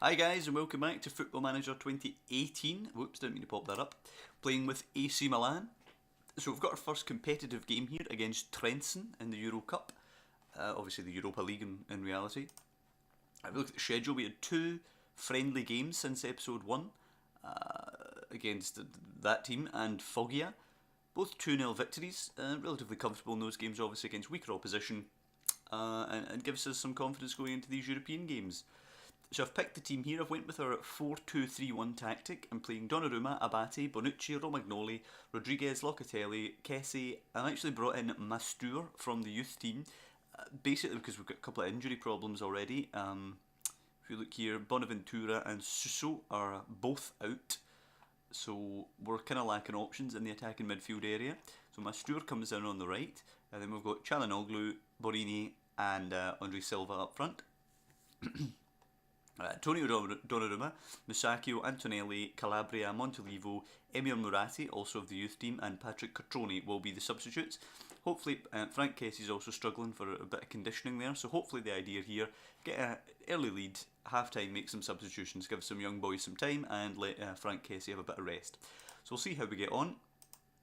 Hi guys and welcome back to Football Manager 2018. Whoops, didn't mean to pop that up. Playing with AC Milan. So we've got our first competitive game here against Trencin in the Euro Cup. Obviously the Europa League in reality. If we look at the schedule, we had two friendly games since episode 1 against that team and Foggia. Both 2-0 victories, relatively comfortable in those games obviously against weaker opposition and gives us some confidence going into these European games. So I've picked the team here. I've went with our 4-2-3-1 tactic. I'm playing Donnarumma, Abate, Bonucci, Romagnoli, Rodriguez, Locatelli, Kessie. I've actually brought in Mastur from the youth team, basically because we've got a couple of injury problems already. If you look here, Bonaventura and Suso are both out, so we're kind of lacking options in the attacking midfield area. So Mastur comes in on the right, and then we've got Çalhanoğlu, Borini and Andre Silva up front. Antonio Donnarumma, Musacchio, Antonelli, Calabria, Montolivo, Emir Murati, also of the youth team, and Patrick Catroni will be the substitutes. Hopefully, Frank Kessie's also struggling for a bit of conditioning there, so hopefully the idea here, get an early lead, half-time, make some substitutions, give some young boys some time, and let Frank Kessie have a bit of rest. So we'll see how we get on.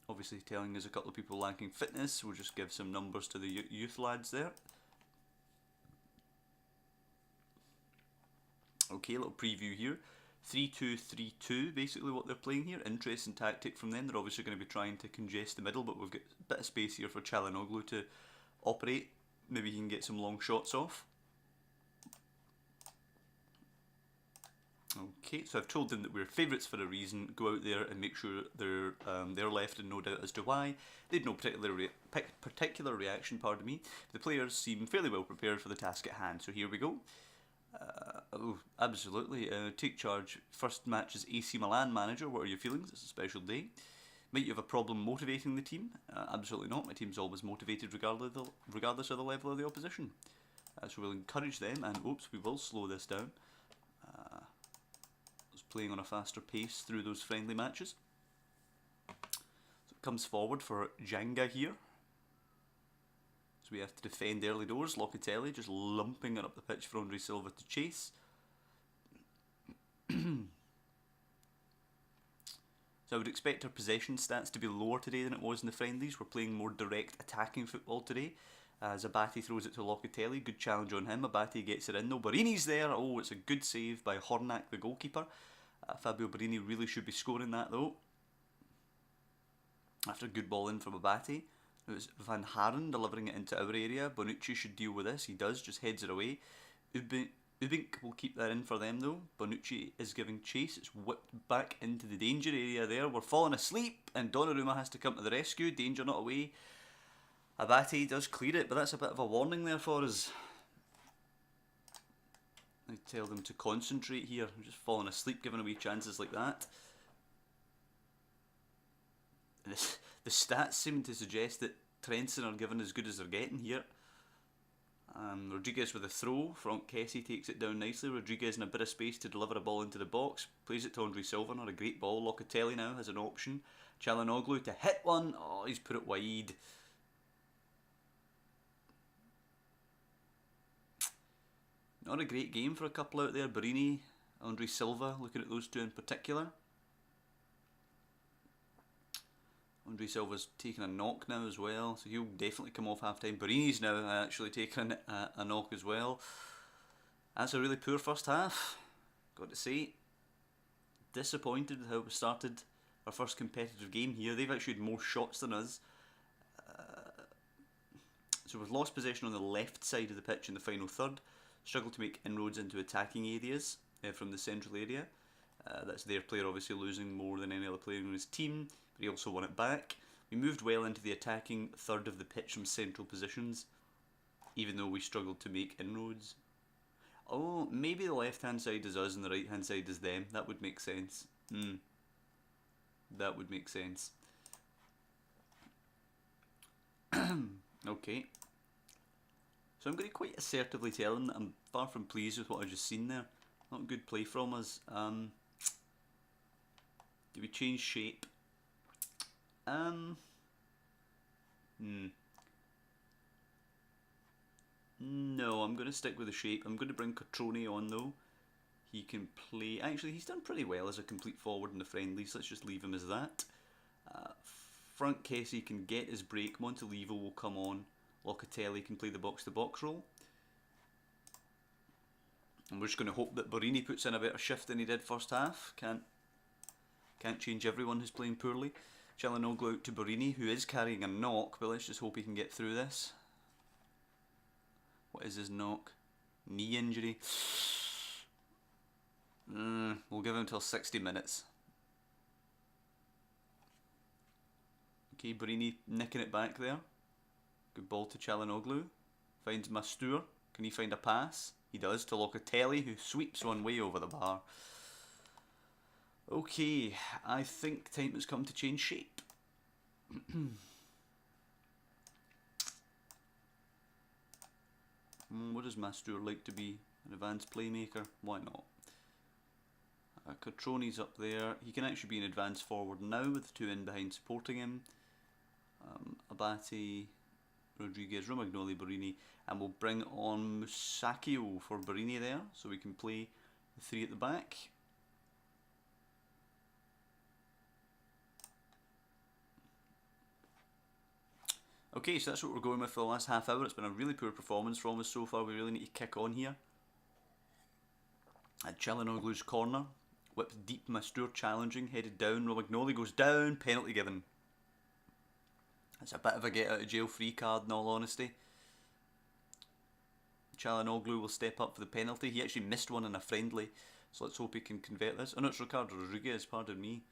Obviously telling us a couple of people lacking fitness, we'll just give some numbers to the youth lads there. Okay, a little preview here. 3-2-3-2, basically what they're playing here. Interesting tactic from them. They're obviously going to be trying to congest the middle, but we've got a bit of space here for Çalhanoğlu to operate. Maybe he can get some long shots off. Okay, so I've told them that we're favourites for a reason. Go out there and make sure they're left in no doubt as to why. They had no particular reaction, pardon me. The players seem fairly well prepared for the task at hand, so here we go. Oh, absolutely. Take charge. First match as AC Milan manager. What are your feelings? It's a special day. Might you have a problem motivating the team? Absolutely not. My team's always motivated regardless of the level of the opposition. So we'll encourage them, and oops, we will slow this down. I was playing on a faster pace through those friendly matches. So it comes forward for Janga here. We have to defend early doors. Locatelli just lumping it up the pitch for Andre Silva to chase. So I would expect our possession stats to be lower today than it was in the friendlies. We're playing more direct attacking football today. As Abate throws it to Locatelli. Good challenge on him. Abate gets it in though. Borini's there. Oh, it's a good save by Hornak, the goalkeeper. Fabio Borini really should be scoring that though. After a good ball in from Abate. It was Van Haren delivering it into our area. Bonucci should deal with this. He does, just heads it away. Ubink will keep that in for them though. Bonucci is giving chase. It's whipped back into the danger area there. We're falling asleep and Donnarumma has to come to the rescue. Danger not away. Abate does clear it, but that's a bit of a warning there for us. I tell them to concentrate here. I'm just falling asleep giving away chances like that. The stats seem to suggest that Trencin are given as good as they're getting here. Rodriguez with a throw. Frank Kessie takes it down nicely. Rodriguez in a bit of space to deliver a ball into the box. Plays it to Andre Silva. Not a great ball. Locatelli now has an option. Çalhanoğlu to hit one. Oh, he's put it wide. Not a great game for a couple out there. Borini, Andre Silva, looking at those two in particular. Andre Silva's taking a knock now as well, so he'll definitely come off half time. Borini's now actually taking a knock as well. That's a really poor first half, got to say. Disappointed with how we started our first competitive game here. They've actually had more shots than us. So we've lost possession on the left side of the pitch in the final third. Struggled to make inroads into attacking areas from the central area. That's their player obviously losing more than any other player in his team. He also won it back. We moved well into the attacking third of the pitch from central positions, even though we struggled to make inroads. Oh, maybe the left hand side is us and the right hand side is them. That would make sense. That would make sense. Okay. So I'm going to quite assertively tell him that I'm far from pleased with what I've just seen there. Not good play from us. Do we change shape? No, I'm going to stick with the shape. I'm going to bring Catroni on though. He can play... Actually, he's done pretty well as a complete forward in the friendlies. Let's just leave him as that. Frank Kessie can get his break. Montalivo will come on. Locatelli can play the box-to-box role. And we're just going to hope that Borini puts in a better shift than he did first half. Can't change everyone who's playing poorly. Çalhanoğlu out to Borini, who is carrying a knock, but let's just hope he can get through this. What is his knock? Knee injury. We'll give him until 60 minutes. Okay, Borini nicking it back there. Good ball to Çalhanoğlu. Finds Mastur. Can he find a pass? He does, to Locatelli, who sweeps one way over the bar. Okay, I think time has come to change shape. What does Mastur like to be? An advanced playmaker? Why not? Cotroni's up there. He can actually be an advanced forward now with the two in behind supporting him. Abate, Rodriguez, Romagnoli, Borini, and we'll bring on Musacchio for Borini there, so we can play the three at the back. Okay, so that's what we're going with for the last half hour. It's been a really poor performance from us so far. We really need to kick on here. At Çalhanoğlu's corner, whips deep, Mastur challenging, headed down, Romagnoli goes down, penalty given. That's a bit of a get out of jail free card in all honesty. Çalhanoğlu will step up for the penalty. He actually missed one in a friendly, so let's hope he can convert this. Oh no, it's Ricardo Rodriguez, pardon me.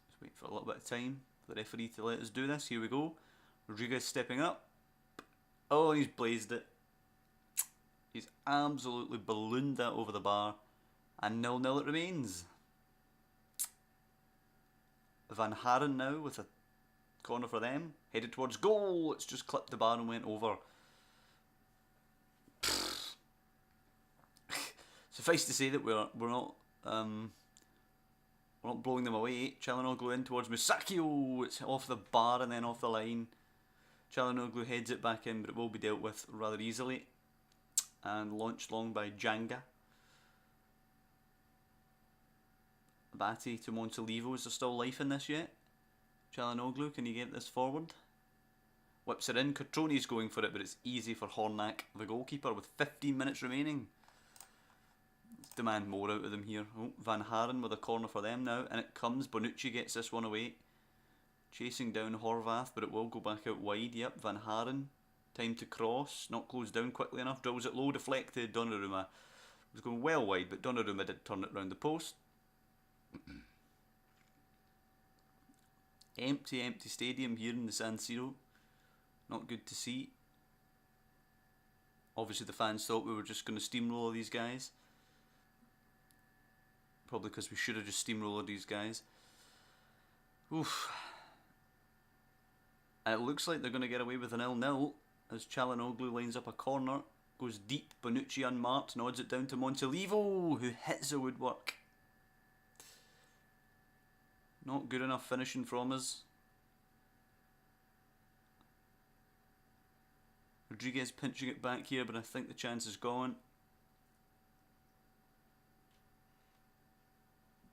Just wait for a little bit of time for the referee to let us do this. Here we go. Rodriguez stepping up. Oh, he's blazed it. He's absolutely ballooned that over the bar. And 0-0 it remains. Van Haren now with a corner for them. Headed towards goal. It's just clipped the bar and went over. Suffice to say that we're not blowing them away. Çalhanoğlu in towards Musacchio. It's off the bar and then off the line. Çalhanoğlu heads it back in, but it will be dealt with rather easily. And launched long by Djanga. Abate to Montalivo. Is there still life in this yet? Çalhanoğlu, can you get this forward? Whips it in. Cotroni's going for it, but it's easy for Hornak, the goalkeeper, with 15 minutes remaining. Let's demand more out of them here. Oh, Van Haren with a corner for them now, and it comes. Bonucci gets this one away. Chasing down Horvath, but it will go back out wide. Yep, Van Haren. Time to cross. Not closed down quickly enough. Drills it low, deflected. Donnarumma was going well wide, but Donnarumma did turn it round the post. Empty stadium here in the San Siro. Not good to see. Obviously the fans thought we were just going to steamroller these guys. Probably because we should have just steamrollered these guys. Oof. And it looks like they're going to get away with an 0-0 as Çalhanoğlu lines up a corner. Goes deep, Bonucci unmarked, nods it down to Montalivo, who hits the woodwork. Not good enough finishing from us. Rodriguez pinching it back here, but I think the chance is gone.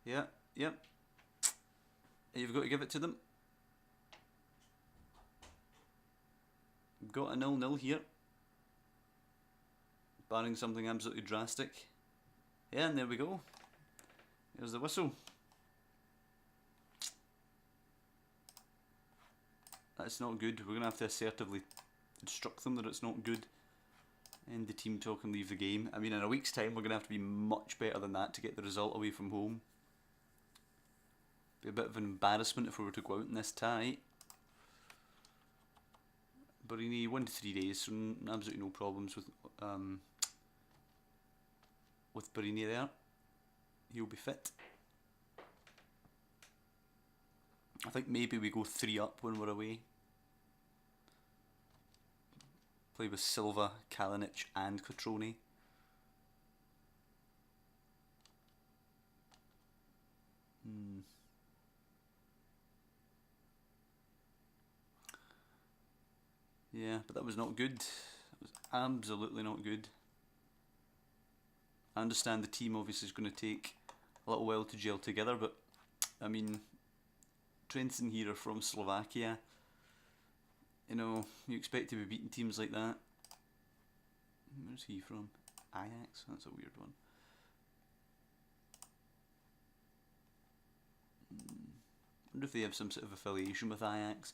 Yeah. You've got to give it to them. We've got a 0-0 here. Barring something absolutely drastic. Yeah, and there we go. There's the whistle. That's not good. We're going to have to assertively instruct them that it's not good. End the team talk and leave the game. I mean, in a week's time, we're going to have to be much better than that to get the result away from home. Be a bit of an embarrassment if we were to go out in this tie. Borini, 1 to 3 days, so absolutely no problems with Borini there. He'll be fit. I think maybe we go 3 up when we're away. Play with Silva, Kalinic and Cotroni. Yeah, but that was not good. That was Absolutely not good. I understand the team obviously is going to take a little while to gel together, but I mean, Trencin here are from Slovakia. You know, you expect to be beating teams like that. Where's he from? Ajax? That's a weird one. I wonder if they have some sort of affiliation with Ajax.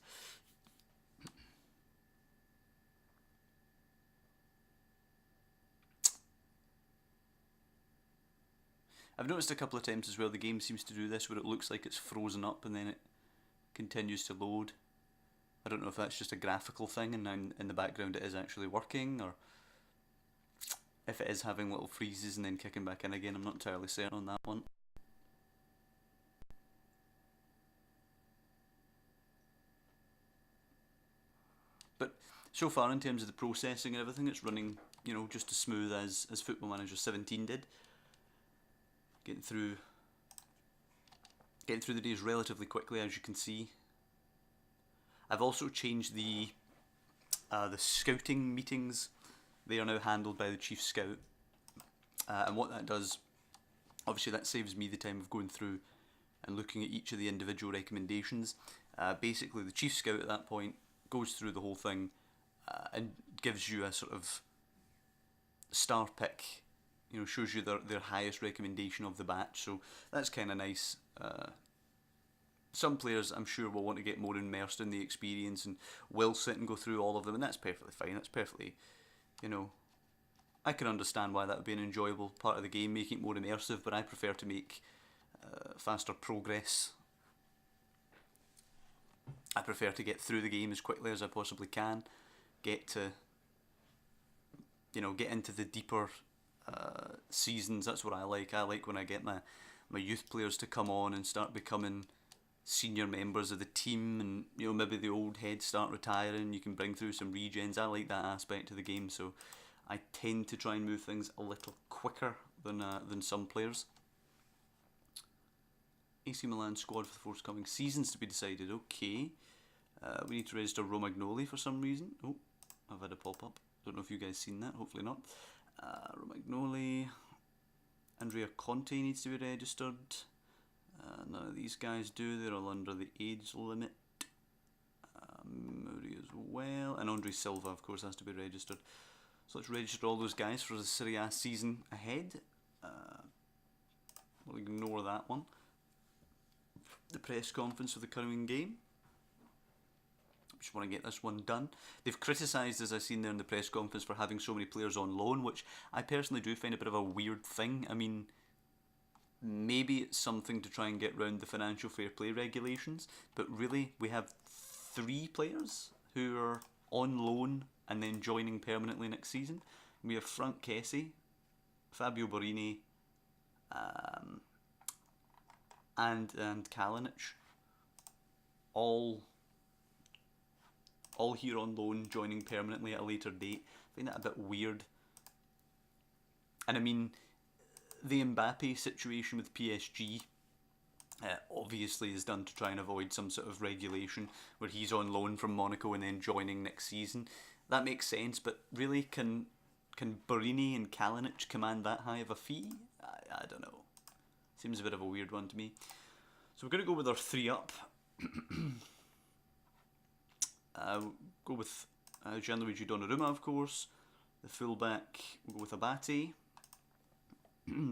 I've noticed a couple of times as well the game seems to do this where it looks like it's frozen up and then it continues to load. I don't know if that's just a graphical thing and then in the background it is actually working, or if it is having little freezes and then kicking back in again. I'm not entirely certain on that one. But so far in terms of the processing and everything, it's running, you know, just as smooth as Football Manager 17 did. Getting through the days relatively quickly, as you can see. I've also changed the scouting meetings. They are now handled by the chief scout, and what that does, obviously that saves me the time of going through and looking at each of the individual recommendations. Basically the chief scout at that point goes through the whole thing and gives you a sort of star pick, you know, shows you their highest recommendation of the batch, so that's kind of nice. Some players I'm sure will want to get more immersed in the experience and will sit and go through all of them, and that's perfectly fine. That's perfectly, you know, I can understand why that would be an enjoyable part of the game, making it more immersive, but I prefer to make faster progress. I prefer to get through the game as quickly as I possibly can, get to, you know, get into the deeper seasons. That's what I like. I like when I get my youth players to come on and start becoming senior members of the team, and you know, maybe the old heads start retiring, you can bring through some regens. I like that aspect of the game, so I tend to try and move things a little quicker than some players. AC Milan squad for the forthcoming seasons to be decided. Okay, we need to register Romagnoli for some reason. Oh, I've had a pop-up. Don't know if you guys seen that, hopefully not. Romagnoli. Andrea Conte needs to be registered. None of these guys do, they're all under the age limit. Muri as well, and Andre Silva of course has to be registered. So let's register all those guys for the Serie A season ahead. We'll ignore that one. The press conference for the coming game. Just want to get this one done. They've criticised, as I've seen there in the press conference, for having so many players on loan, which I personally do find a bit of a weird thing. I mean, maybe it's something to try and get round the financial fair play regulations, but really we have 3 players who are on loan and then joining permanently next season. We have Frank Kessie, Fabio Borini, and Kalinic, all here on loan, joining permanently at a later date. I find that a bit weird. And I mean, the Mbappe situation with PSG obviously is done to try and avoid some sort of regulation where he's on loan from Monaco and then joining next season. That makes sense, but really, can Borini and Kalinic command that high of a fee? I don't know. Seems a bit of a weird one to me. So we're going to go with our 3 up. Go with Gianluigi Donnarumma, of course. The fullback, we'll go with Abate.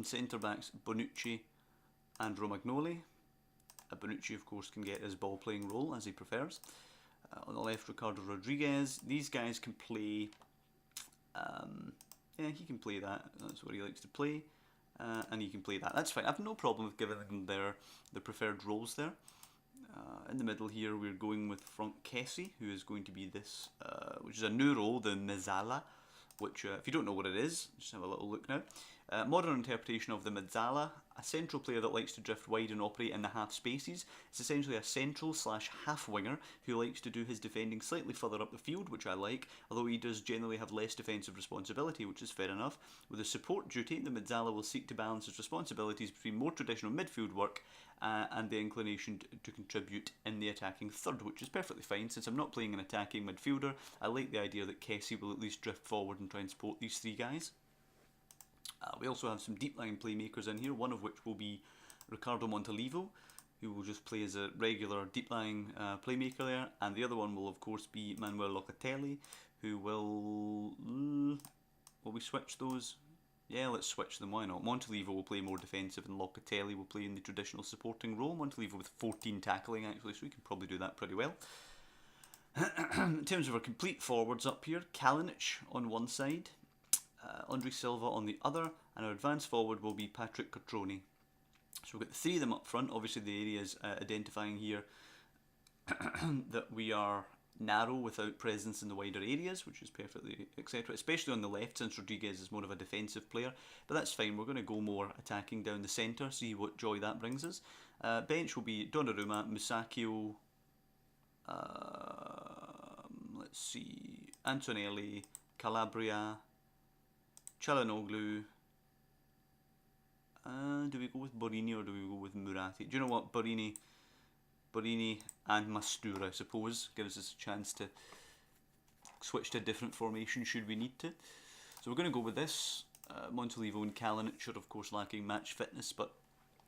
Centre backs, Bonucci and Romagnoli. Bonucci, of course, can get his ball playing role as he prefers. On the left, Ricardo Rodriguez. These guys can play. Yeah, he can play that. That's what he likes to play. And he can play that. That's fine. I have no problem with giving them their preferred roles there. In the middle here, we're going with Frank Kessie, who is going to be this, which is a new role, the Mezzala, which, if you don't know what it is, just have a little look now. Modern interpretation of the mezzala, a central player that likes to drift wide and operate in the half spaces. It's essentially a central slash half winger who likes to do his defending slightly further up the field, which I like, although he does generally have less defensive responsibility, which is fair enough. With a support duty, the mezzala will seek to balance his responsibilities between more traditional midfield work and the inclination to contribute in the attacking third, which is perfectly fine. Since I'm not playing an attacking midfielder, I like the idea that Kessie will at least drift forward and try and support these three guys. We also have some deep line playmakers in here, one of which will be Ricardo Montalivo, who will just play as a regular deep line playmaker there, and the other one will of course be Manuel Locatelli, who will we switch those? Yeah, let's switch them, why not? Montalivo will play more defensive and Locatelli will play in the traditional supporting role. Montalivo with 14 tackling actually, so we can probably do that pretty well. In terms of our complete forwards up here, Kalinic on one side, Andre Silva on the other, and our advanced forward will be Patrick Cutrone. So we've got the three of them up front. Obviously the area is identifying here that we are narrow without presence in the wider areas, which is perfectly etc. Especially on the left, since Rodriguez is more of a defensive player, but that's fine. We're going to go more attacking down the centre, see what joy that brings us. Bench will be Donnarumma, Musacchio, let's see, Antonelli, Calabria, Çalhanoğlu. Do we go with Borini or do we go with Murati? Do you know what? Borini and Mastura, I suppose, gives us a chance to switch to a different formation should we need to. So we're going to go with this. Montalivo and Kalinic are of course lacking match fitness, but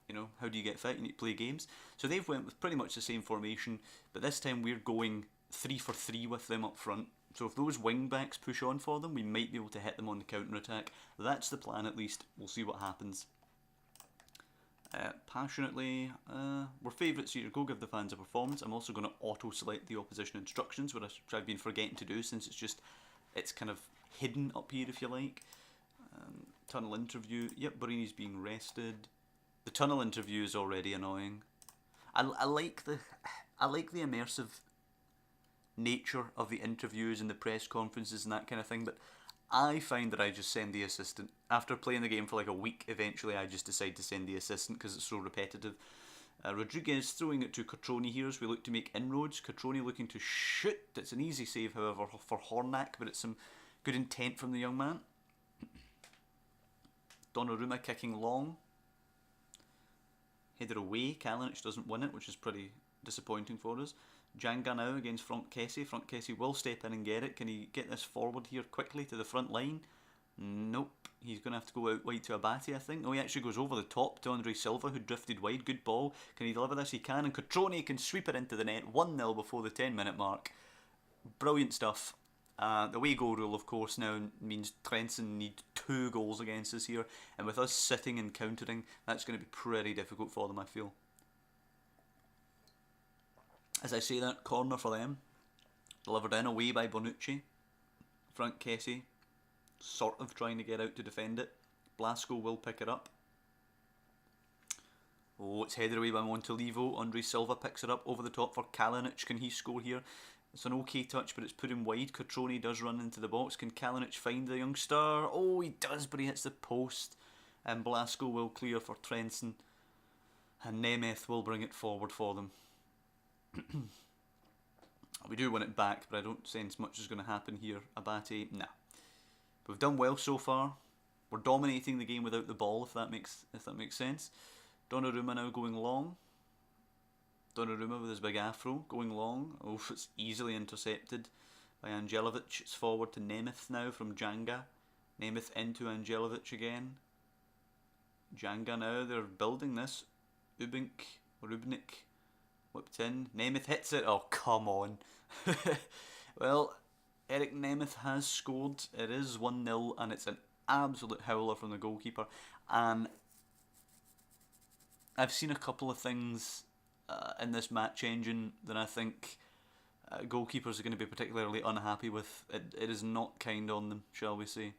you know, how do you get fit? You need to play games. So they've went with pretty much the same formation, but this time we're going 3-for-3 with them up front. So if those wing backs push on for them, we might be able to hit them on the counter-attack. That's the plan at least. We'll see what happens. Passionately, we're favourites here. Go give the fans a performance. I'm also going to auto-select the opposition instructions, which I've been forgetting to do since it's kind of hidden up here if you like. Tunnel interview. Yep, Borini's being rested. The tunnel interview is already annoying. I like the immersive nature of the interviews and the press conferences and that kind of thing, but I find that I just send the assistant. After playing the game for like a week, eventually I just decide to send the assistant because it's so repetitive. Rodriguez throwing it to Cutrone here as we look to make inroads. Cutrone looking to shoot. It's an easy save, however, for Hornack, but it's some good intent from the young man. Donnarumma kicking long. Header away. Kalinic doesn't win it, which is pretty disappointing for us. Janga now against Franck Kessie. Franck Kessie will step in and get it. Can he get this forward here quickly to the front line? Nope. He's going to have to go out wide to Abate, I think. Oh, he actually goes over the top to Andre Silva, who drifted wide. Good ball. Can he deliver this? He can. And Cutrone can sweep it into the net. 1-0 before the 10-minute mark. Brilliant stuff. The away goal rule, of course, now means Trencin need 2 goals against us here. And with us sitting and countering, that's going to be pretty difficult for them, I feel. As I say that, corner for them. Delivered in away by Bonucci. Franck Kessie sort of trying to get out to defend it. Blasco will pick it up. Oh, it's headed away by Montalivo. Andre Silva picks it up over the top for Kalinic. Can he score here? It's an okay touch, but it's put him wide. Cutrone does run into the box. Can Kalinic find the youngster? Oh, he does, but he hits the post. And Blasco will clear for Trencin. And Nemeth will bring it forward for them. We do win it back, but I don't sense much is going to happen here. Abate, nah. We've done well so far. We're dominating the game without the ball, if that makes sense. Donnarumma now going long. Donnarumma with his big afro going long. Oh, it's easily intercepted by Angelovic. It's forward to Nemeth now from Janga. Nemeth into Angelovic again. Janga now, they're building this. Rubnik whipped in. Nemeth hits it. Oh, come on. Well, Eric Nemeth has scored. It is 1-0 and it's an absolute howler from the goalkeeper. And I've seen a couple of things in this match engine that I think goalkeepers are going to be particularly unhappy with. It is not kind on them, shall we say.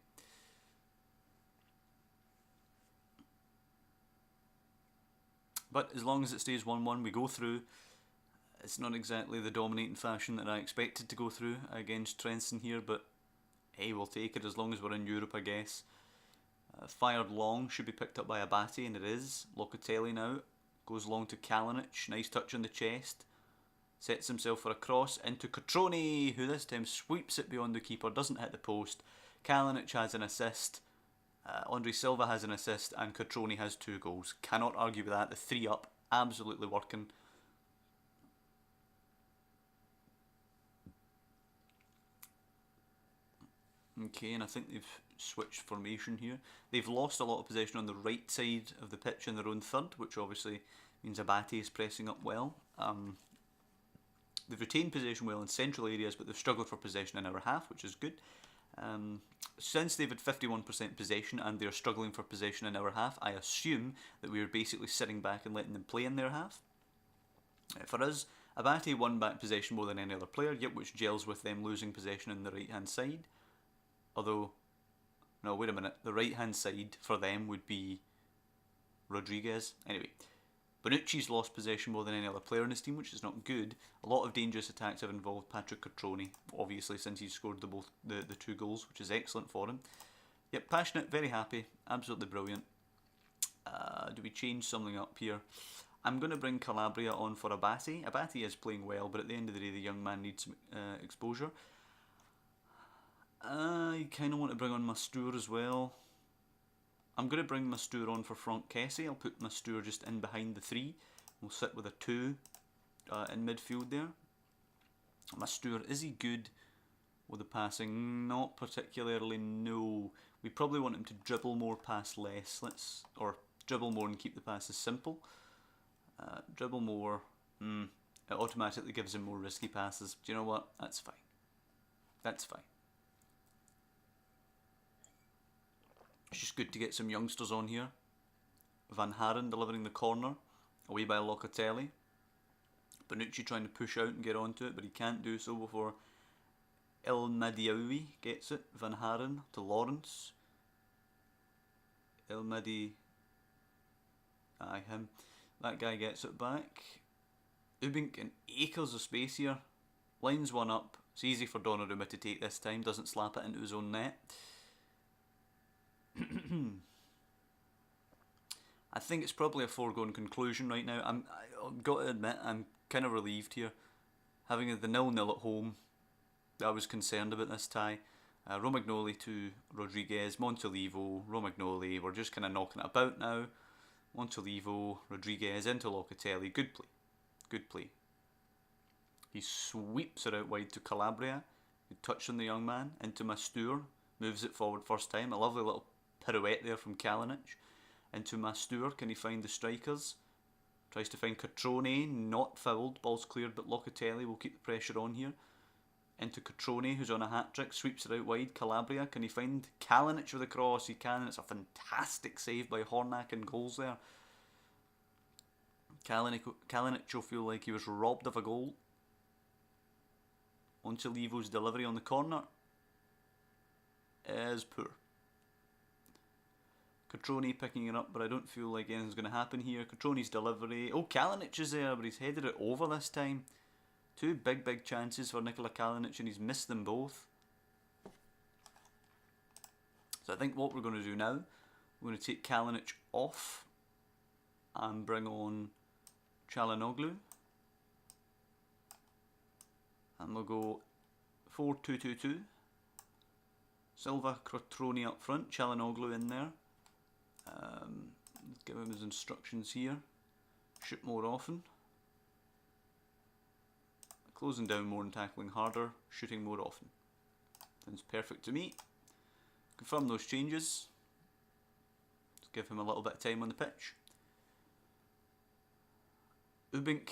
But as long as it stays 1-1, we go through. It's not exactly the dominating fashion that I expected to go through against Trencin here, but hey, we'll take it as long as we're in Europe, I guess. Fired long, should be picked up by Abate, and it is. Locatelli now goes long to Kalinic. Nice touch on the chest. Sets himself for a cross into Cutrone, who this time sweeps it beyond the keeper, doesn't hit the post. Kalinic has an assist. Andre Silva has an assist, and Cutrone has 2 goals. Cannot argue with that. The 3 up, absolutely working. Okay, and I think they've switched formation here. They've lost a lot of possession on the right side of the pitch in their own third, which obviously means Abate is pressing up well. They've retained possession well in central areas, but they've struggled for possession in our half, which is good. Since they've had 51% possession and they're struggling for possession in our half, I assume that we're basically sitting back and letting them play in their half. For us, Abate won back possession more than any other player, yet which gels with them losing possession on the right hand side. Although, no, wait a minute, the right hand side for them would be Rodriguez. Anyway, Bonucci's lost possession more than any other player in his team, which is not good. A lot of dangerous attacks have involved Patrick Cutrone, obviously, since he's scored the 2 goals, which is excellent for him. Yep, passionate, very happy, absolutely brilliant. Do we change something up here? I'm going to bring Calabria on for Abate. Abate is playing well, but at the end of the day, the young man needs exposure. I kind of want to bring on Mastur as well. I'm going to bring Mastur on for Franck Kessie. I'll put Mastur just in behind the 3. We'll sit with a 2 in midfield there. Mastur, is he good with the passing? Not particularly, no. We probably want him to dribble more, pass less. Or dribble more and keep the passes simple. Dribble more, it automatically gives him more risky passes. Do you know what? That's fine. That's fine. It's just good to get some youngsters on here. Van Haren delivering the corner, away by Locatelli. Bonucci trying to push out and get onto it, but he can't do so before El Madiaoui gets it. Van Haren to Lawrence. El Madi... Aye, him. That guy gets it back. Ubink in acres of space here. Lines one up. It's easy for Donnarumma to take this time. Doesn't slap it into his own net. I think it's probably a foregone conclusion right now. I've got to admit, I'm kind of relieved here. Having the 0-0 at home, I was concerned about this tie. Romagnoli to Rodriguez, Montolivo, Romagnoli. We're just kind of knocking it about now. Montolivo, Rodriguez into Locatelli. Good play. Good play. He sweeps it out wide to Calabria. Good touch on the young man. Into Mastur. Moves it forward first time. A lovely little pirouette there from Kalinic. Into Mastur. Can he find the strikers? Tries to find Cutrone. Not fouled. Ball's cleared, but Locatelli will keep the pressure on here. Into Cutrone, who's on a hat-trick. Sweeps it out wide. Calabria. Can he find Kalinic with a cross? He can. It's a fantastic save by Hornack and goals there. Kalinic will feel like he was robbed of a goal. Montolivo's delivery on the corner is poor. Cutrone picking it up, but I don't feel like anything's going to happen here. Cutrone's delivery. Oh, Kalinic is there, but he's headed it over this time. 2 big chances for Nikola Kalinic, and he's missed them both. So I think what we're going to do now, we're going to take Kalinic off and bring on Çalhanoğlu. And we'll go 4-2-2-2. Silva, Cutrone up front, Çalhanoğlu in there. Let's give him his instructions here. Shoot more often. Closing down more and tackling harder. Shooting more often. Sounds perfect to me. Confirm those changes. Let's give him a little bit of time on the pitch. Ubink,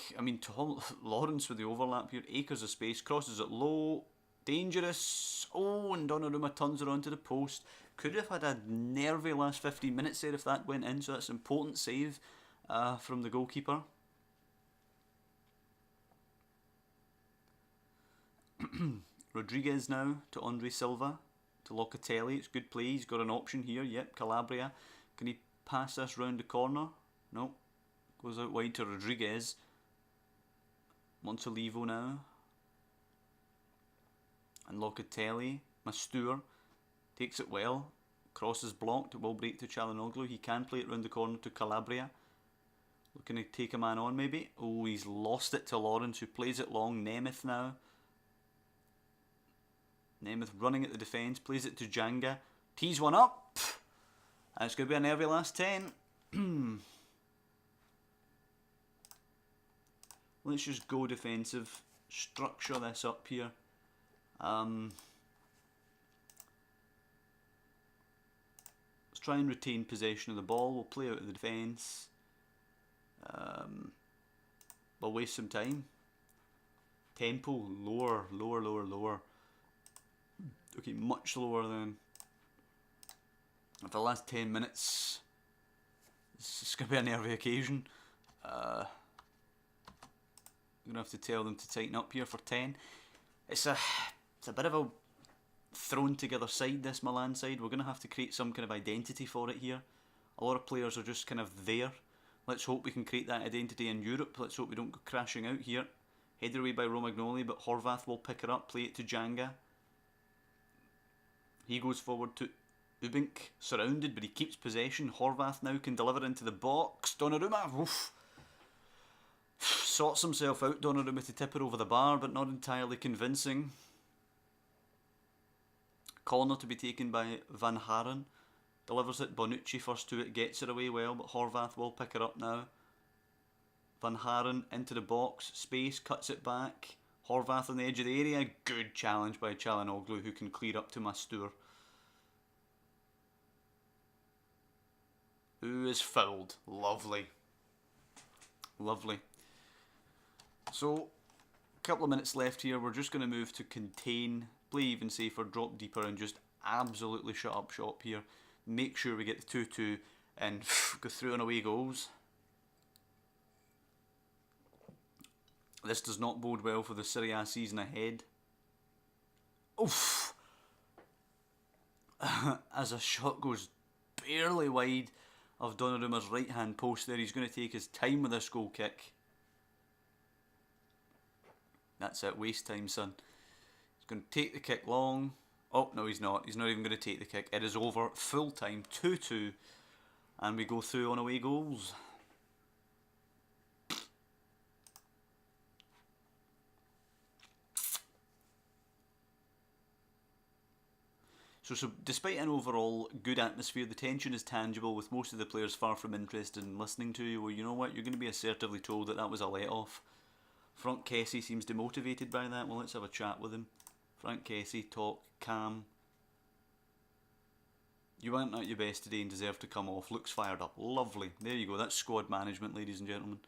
Lawrence with the overlap here. Acres of space. Crosses it low. Dangerous. Oh, and Donnarumma turns it onto the post. Could have had a nervy last 15 minutes there if that went in. So that's an important save from the goalkeeper. Rodriguez now to Andre Silva. To Locatelli. It's good play. He's got an option here. Yep, Calabria. Can he pass this round the corner? No. Goes out wide to Rodriguez. Montolivo now. And Locatelli. Mastur takes it well. Cross is blocked. It will break to Çalhanoğlu. He can play it round the corner to Calabria. Looking to take a man on maybe. Oh, he's lost it to Lawrence, who plays it long. Nemeth now. Nemeth running at the defence. Plays it to Janga. Tees one up. That's going to be a nervy last 10. Let's just go defensive. Structure this up here. Let's try and retain possession of the ball. We'll play out of the defence. We'll waste some time. Tempo, lower. Okay, much lower than... For the last 10 minutes, this is going to be a nervy occasion. I'm going to have to tell them to tighten up here for 10. It's a bit of a thrown together side, this Milan side. We're going to have to create some kind of identity for it here. A lot of players are just kind of there. Let's hope we can create that identity in Europe. Let's hope we don't go crashing out here. Headed away by Romagnoli, but Horvath will pick it up, play it to Janga. He goes forward to Ubink, surrounded, but he keeps possession. Horvath now can deliver into the box. Donnarumma, oof. Sorts himself out, Donnarumma, to tip it over the bar, but not entirely convincing. Corner to be taken by Van Haren. Delivers it, Bonucci first to it, gets it away well, but Horvath will pick it up now. Van Haren into the box, space, cuts it back. Horvath on the edge of the area, good challenge by Çalhanoğlu, who can clear up to Mastur. Who is fouled. Lovely. Lovely. So, a couple of minutes left here. We're just going to move to contain, play even safer, drop deeper, and just absolutely shut up shop here. Make sure we get the 2-2 and go through on away goals. This does not bode well for the Serie A season ahead. Oof! As a shot goes barely wide of Donnarumma's right hand post there, he's going to take his time with this goal kick. That's it, waste time, son. He's going to take the kick long. Oh, no, he's not. He's not even going to take the kick. It is over. Full time, 2-2. And we go through on away goals. So despite an overall good atmosphere, the tension is tangible, with most of the players far from interested in listening to you. Well, you know what? You're going to be assertively told that was a let-off. Frank Kessie seems demotivated by that. Well, let's have a chat with him. Frank Kessie, talk, calm. You weren't at your best today and deserve to come off. Looks fired up. Lovely. There you go. That's squad management, ladies and gentlemen.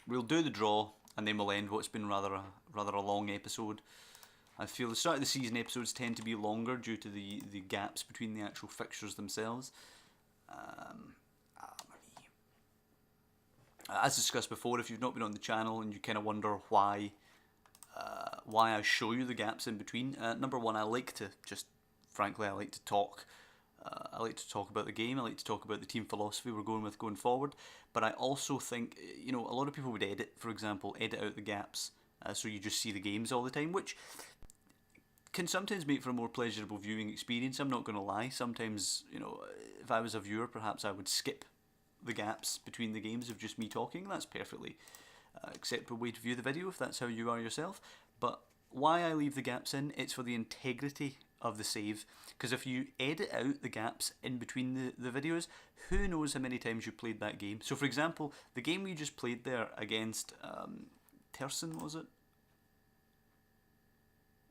We'll do the draw, and then we'll end what's been rather a long episode. I feel the start of the season episodes tend to be longer due to the gaps between the actual fixtures themselves. As discussed before, if you've not been on the channel and you kind of wonder why I show you the gaps in between, number one, I like to talk. I like to talk about the game. I like to talk about the team philosophy we're going with going forward. But I also think, a lot of people would edit out the gaps, so you just see the games all the time, which can sometimes make for a more pleasurable viewing experience. I'm not going to lie. Sometimes, if I was a viewer, perhaps I would skip the gaps between the games of just me talking. That's perfectly acceptable way to view the video if that's how you are yourself. But why I leave the gaps in, it's for the integrity of the save. Because if you edit out the gaps in between the videos, who knows how many times you played that game. So for example, the game we just played there against Trencin, was it?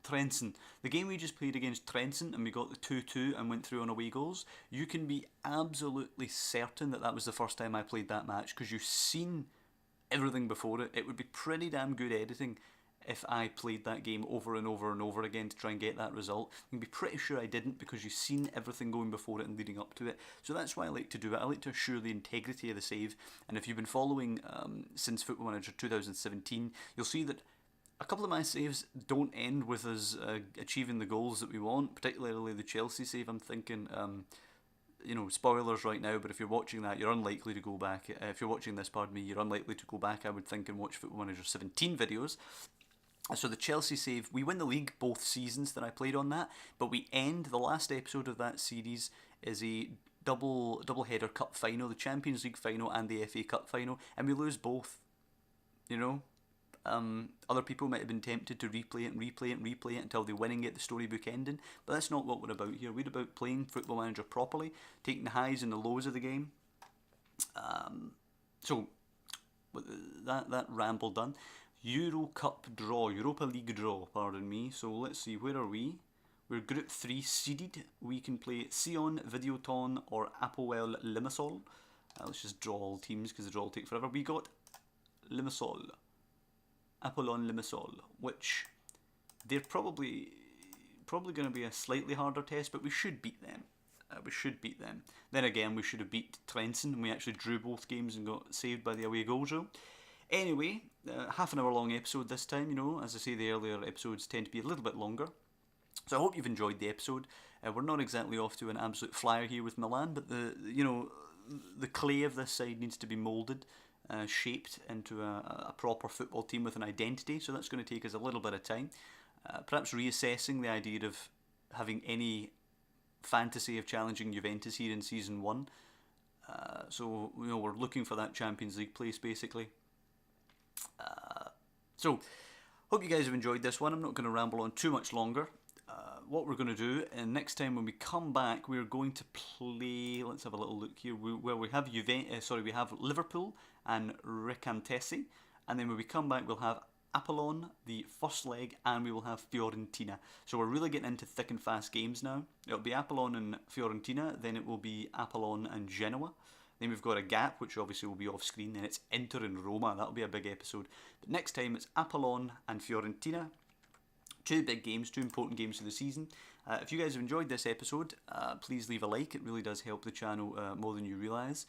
Trencin. The game we just played against Trencin and we got the 2-2 and went through on away goals, you can be absolutely certain that was the first time I played that match, because you've seen everything before it. It would be pretty damn good editing if I played that game over and over and over again to try and get that result. You can be pretty sure I didn't, because you've seen everything going before it and leading up to it. So that's why I like to do it. I like to assure the integrity of the save. And if you've been following since Football Manager 2017, you'll see that a couple of my saves don't end with us achieving the goals that we want, particularly the Chelsea save. I'm thinking, spoilers right now, but if you're watching that, you're unlikely to go back. If you're watching this, pardon me, you're unlikely to go back, I would think, and watch Football Manager 17 videos. So the Chelsea save, we win the league both seasons that I played on that, but we end, the last episode of that series is a double header cup final, the Champions League final and the FA Cup final, and we lose both. You know, other people might have been tempted to replay it until they win and get the storybook ending, but that's not what we're about here. We're about playing Football Manager properly, taking the highs and the lows of the game. So that ramble done. Europa League draw, pardon me. So let's see, where are we? We're Group 3 seeded. We can play Sion, Videoton or Apoel Limassol. Let's just draw all teams because the draw will take forever. We got Limassol, Apollon Limassol, which they're probably going to be a slightly harder test, but we should beat them. Then again, we should have beat Trencin, and we actually drew both games and got saved by the away goal drill. Anyway, half an hour long episode this time. You know, as I say, the earlier episodes tend to be a little bit longer. So I hope you've enjoyed the episode. We're not exactly off to an absolute flyer here with Milan, but the clay of this side needs to be moulded, shaped into a proper football team with an identity. So that's going to take us a little bit of time. Perhaps reassessing the idea of having any fantasy of challenging Juventus here in season 1. So we're looking for that Champions League place basically. So hope you guys have enjoyed this one. I'm not going to ramble on too much longer. What we're going to do, and next time when we come back, we're going to play. Let's have a little look here. We have we have Liverpool and Recantesi, and then when we come back, we'll have Apollon, the first leg, and we will have Fiorentina. So we're really getting into thick and fast games now. It'll be Apollon and Fiorentina, then it will be Apollon and Genoa. Then we've got a gap, which obviously will be off screen. Then it's Inter and Roma. That'll be a big episode. But next time it's Apollon and Fiorentina. 2 big games, 2 important games of the season. If you guys have enjoyed this episode, please leave a like. It really does help the channel more than you realise.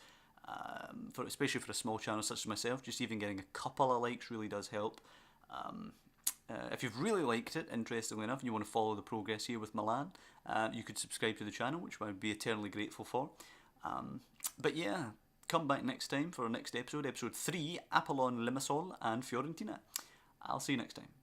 Especially for a small channel such as myself, just even getting a couple of likes really does help. If you've really liked it, interestingly enough, and you want to follow the progress here with Milan, you could subscribe to the channel, which I would be eternally grateful for. But yeah, come back next time for our next episode, episode 3, Apollon Limassol and Fiorentina. I'll see you next time.